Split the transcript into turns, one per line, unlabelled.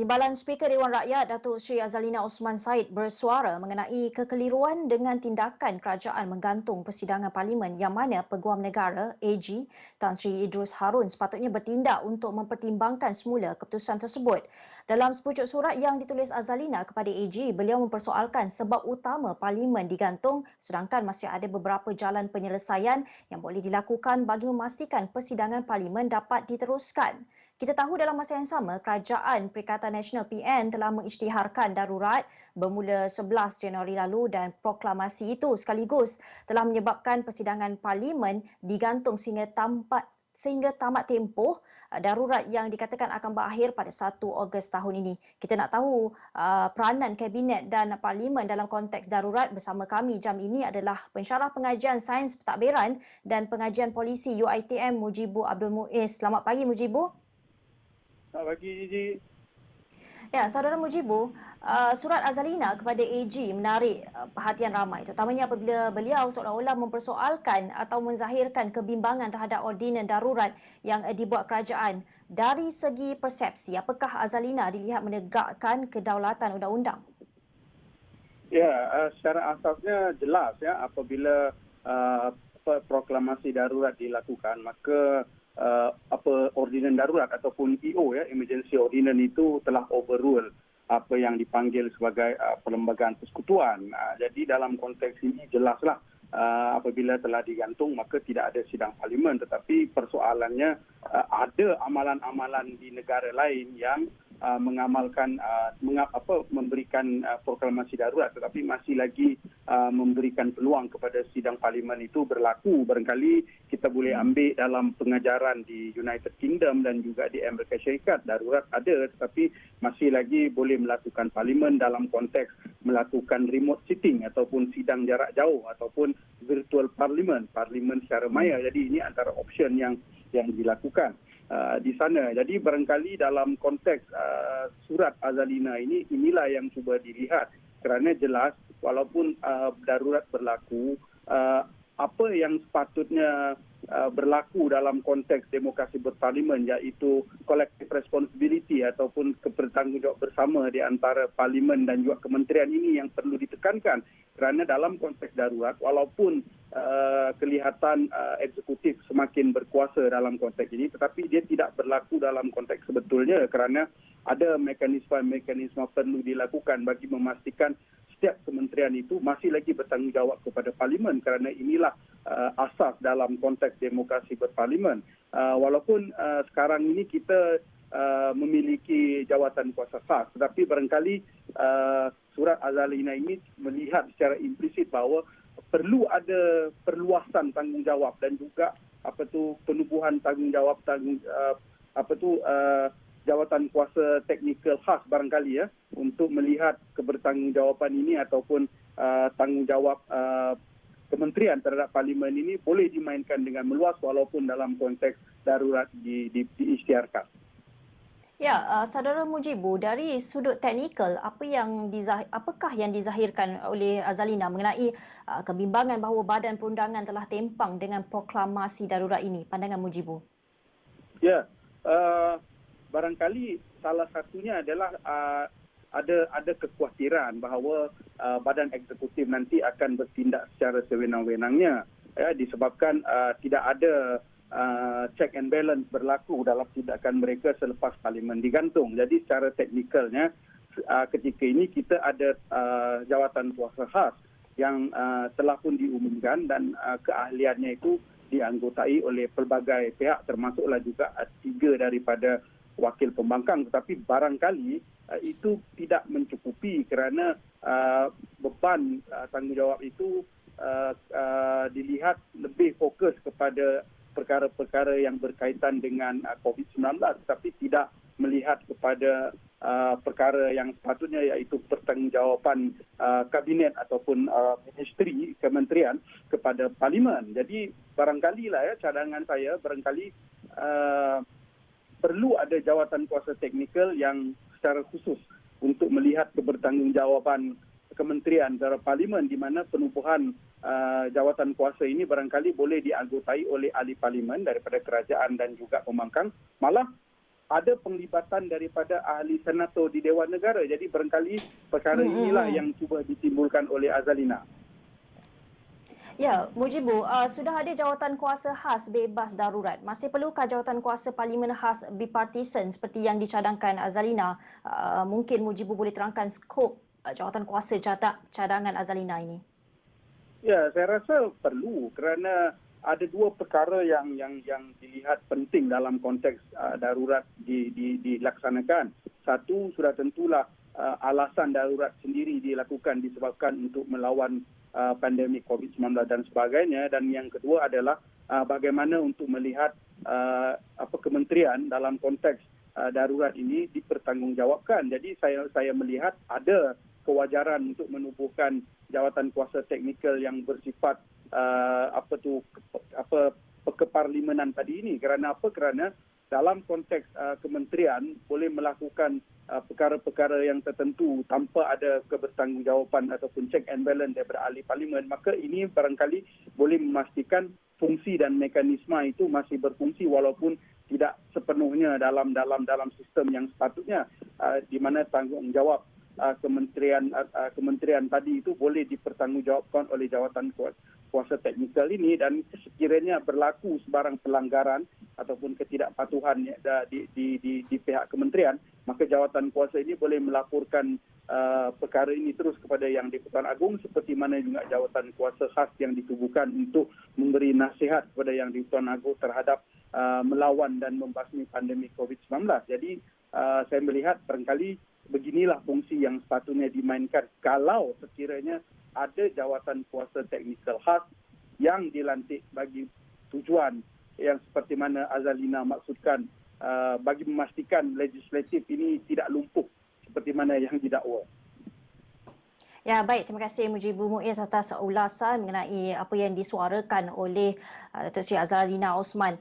Timbalan Speaker Dewan Rakyat Datuk Seri Azalina Osman Said bersuara mengenai kekeliruan dengan tindakan kerajaan menggantung persidangan parlimen yang mana Peguam Negara AG Tan Sri Idrus Harun sepatutnya bertindak untuk mempertimbangkan semula keputusan tersebut. Dalam sepucuk surat yang ditulis Azalina kepada AG, beliau mempersoalkan sebab utama parlimen digantung sedangkan masih ada beberapa jalan penyelesaian yang boleh dilakukan bagi memastikan persidangan parlimen dapat diteruskan. Kita tahu dalam masa yang sama, Kerajaan Perikatan Nasional PN telah mengisytiharkan darurat bermula 11 Januari lalu dan proklamasi itu sekaligus telah menyebabkan persidangan parlimen digantung sehingga tamat tempoh darurat yang dikatakan akan berakhir pada 1 Ogos tahun ini. Kita nak tahu peranan Kabinet dan Parlimen dalam konteks darurat. Bersama kami jam ini adalah pensyarah pengajian sains pentadbiran dan pengajian polisi UiTM Mujibu Abdul Muiz. Selamat pagi Mujibu.
Selamat pagi Gigi.
Ya, Saudara Mujibu, surat Azalina kepada AG menarik perhatian ramai, terutamanya apabila beliau seolah-olah mempersoalkan atau menzahirkan kebimbangan terhadap ordinan darurat yang dibuat kerajaan. Dari segi persepsi, apakah Azalina dilihat menegakkan kedaulatan undang-undang?
Ya, secara asasnya jelas ya apabila proklamasi darurat dilakukan, maka ordinan darurat ataupun EO ya, emergency ordinance itu telah overrule apa yang dipanggil sebagai perlembagaan persekutuan. Jadi dalam konteks ini jelaslah apabila telah digantung maka tidak ada sidang parlimen, tetapi persoalannya ada amalan-amalan di negara lain yang mengamalkan memberikan proklamasi darurat tetapi masih lagi memberikan peluang kepada sidang parlimen itu berlaku. Barangkali kita boleh ambil dalam pengajaran di United Kingdom dan juga di Amerika Syarikat, darurat ada tetapi masih lagi boleh melakukan parlimen dalam konteks melakukan remote sitting ataupun sidang jarak jauh ataupun virtual parlimen secara maya. Jadi ini antara option yang dilakukan di sana. Jadi barangkali dalam konteks surat Azalina inilah yang cuba dilihat, kerana jelas walaupun darurat berlaku, apa yang sepatutnya berlaku dalam konteks demokrasi berparlimen iaitu collective responsibility ataupun bertanggungjawab bersama di antara parlimen dan juga kementerian ini yang perlu ditekankan, kerana dalam konteks darurat walaupun kelihatan eksekutif semakin berkuasa dalam konteks ini, tetapi dia tidak berlaku dalam konteks sebetulnya kerana ada mekanisme-mekanisme perlu dilakukan bagi memastikan setiap kementerian itu masih lagi bertanggungjawab kepada parlimen, kerana inilah asas dalam konteks demokrasi berparlimen. Walaupun sekarang ini kita memiliki jawatan kuasa khas, tetapi barangkali surat Azalina ini melihat secara implisit bahawa perlu ada perluasan tanggungjawab dan juga penubuhan tanggungjawab jawatan kuasa teknikal khas barangkali ya untuk melihat kebertanggungjawaban ini ataupun tanggungjawab kementerian terhadap parlimen ini boleh dimainkan dengan meluas walaupun dalam konteks darurat diisytiharkan.
Ya, Saudara Mujibu, dari sudut teknikal, apakah yang dizahirkan oleh Azalina mengenai kebimbangan bahawa Badan Perundangan telah tempang dengan proklamasi darurat ini? Pandangan Mujibu.
Ya, barangkali salah satunya adalah ada kekhawatiran bahawa badan eksekutif nanti akan bertindak secara sewenang-wenangnya ya, disebabkan tidak ada check and balance berlaku dalam tindakan mereka selepas parlimen digantung. Jadi secara teknikalnya ketika ini kita ada jawatan kuasa khas yang telah pun diumumkan dan keahliannya itu dianggotai oleh pelbagai pihak termasuklah juga 3 daripada wakil pembangkang, tetapi barangkali itu tidak mencukupi kerana beban tanggungjawab itu dilihat lebih fokus kepada perkara-perkara yang berkaitan dengan COVID-19 tetapi tidak melihat kepada perkara yang sepatutnya iaitu pertanggungjawaban kabinet ataupun ministeri kementerian kepada parlimen. Jadi barangkali lah ya, cadangan saya barangkali perlu ada jawatan kuasa teknikal yang secara khusus untuk melihat kebertanggungjawaban kementerian terhadap parlimen, di mana penubuhan jawatan kuasa ini barangkali boleh dianggotai oleh ahli parlimen daripada kerajaan dan juga pembangkang. Malah ada penglibatan daripada ahli senator di Dewan Negara. Jadi barangkali perkara inilah yang cuba ditimbulkan oleh Azalina.
Ya, Mujibu, sudah ada jawatan kuasa khas bebas darurat. Masih perlukah jawatan kuasa parlimen khas bipartisan seperti yang dicadangkan Azalina? Mungkin Mujibu boleh terangkan skop jawatan kuasa cadangan Azalina ini.
Ya, saya rasa perlu kerana ada dua perkara yang dilihat penting dalam konteks darurat dilaksanakan. Satu, sudah tentulah alasan darurat sendiri dilakukan disebabkan untuk melawan pandemik COVID-19 dan sebagainya. Dan yang kedua adalah bagaimana untuk melihat kementerian dalam konteks darurat ini dipertanggungjawabkan. Jadi saya melihat ada kewajaran untuk menubuhkan jawatan kuasa teknikal yang bersifat keparlimenan tadi ini. Kerana apa? Kerana dalam konteks kementerian boleh melakukan perkara-perkara yang tertentu tanpa ada kebertanggungjawaban ataupun check and balance daripada ahli parlimen, maka ini barangkali boleh memastikan fungsi dan mekanisme itu masih berfungsi walaupun tidak sepenuhnya dalam sistem yang sepatutnya, di mana tanggungjawab kementerian tadi itu boleh dipertanggungjawabkan oleh jawatan kuasa teknikal ini. Dan sekiranya berlaku sebarang pelanggaran ataupun ketidakpatuhan di pihak kementerian, maka jawatan kuasa ini boleh melaporkan perkara ini terus kepada Yang di-Pertuan Agong, seperti mana juga jawatan kuasa khas yang ditubuhkan untuk memberi nasihat kepada Yang di-Pertuan Agong terhadap melawan dan membasmi pandemik COVID-19. Jadi saya melihat barangkali beginilah fungsi yang sepatutnya dimainkan kalau sekiranya ada jawatan kuasa teknikal khas yang dilantik bagi tujuan yang seperti mana Azalina maksudkan, bagi memastikan legislatif ini tidak lumpuh seperti mana yang didakwa.
Ya, baik. Terima kasih Mujibu Muiz atas ulasan mengenai apa yang disuarakan oleh Datuk Seri Azalina Osman.